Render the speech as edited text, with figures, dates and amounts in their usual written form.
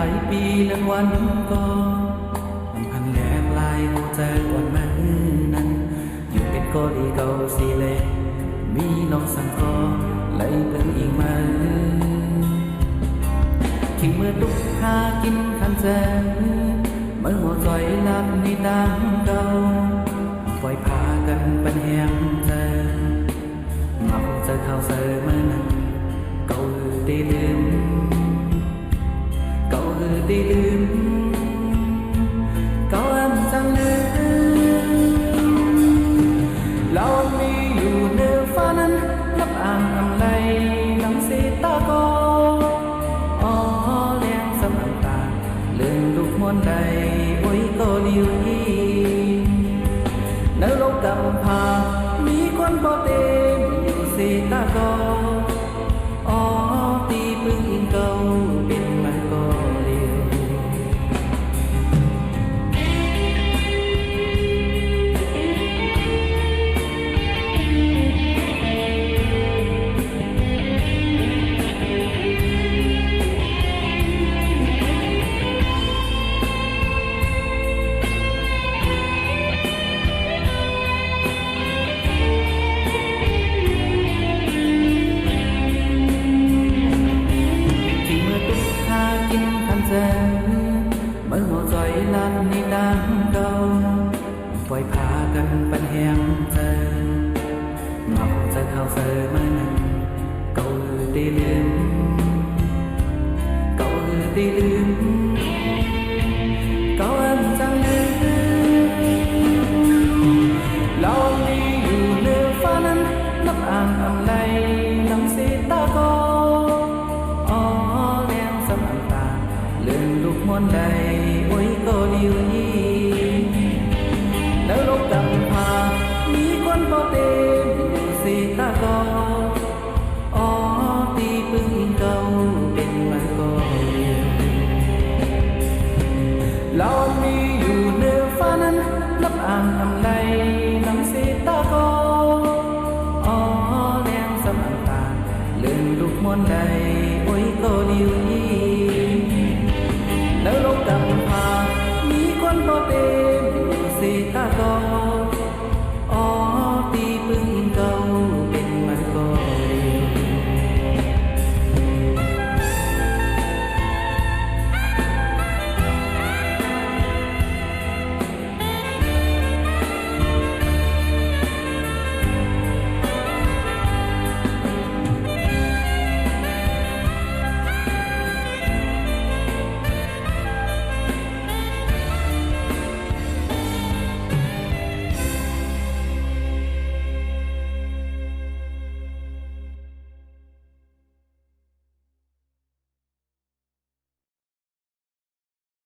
ายปีเลื่อนวันก็ลำพันแหลกลายหัวใจก่อนมือนั้นอยู่เป็นก็ดีเก่าสีเล็กมีน้องสังก็ไหลเป็นอีกมาทิ้งเมื่อตุกหากินคันแจเมื่อหัวใจลับในดังเก่าปล่อยพากันเป็นแหงใจมาคงเจอข่าวเสอเมื่อนั้นเก่าตีลืมเก่าตีลืมเก่าจังลืมเรามีอยู่เหนือฟ้านั้นนับอ่างอำไลน้ำสีตาก็อ๋อเลี้ยงสำน้ำตาเลื่อนลูกมวนใดโอ้ยก็เลี้ยวยีในโลกกำพามีคนบ่เต็มอยู่สีตาก็อ๋อตีปึงอิงเก่าเป็นมันก็เลี้ยวเมื่อหัวใจลันในดังเก่าปล่อยพากันเป็นแหงใจมาคงจะเข้าเสอมานั้นเก่าตีลืมเก่าตีลืมเก่าจังลืมเรามีอยู่เหนือฟ้านั้นนับอ่างอำไลน้ำสีตาก็อ๋อเลี้ยงสำน้ำตาเลื่อนลูกมวนใด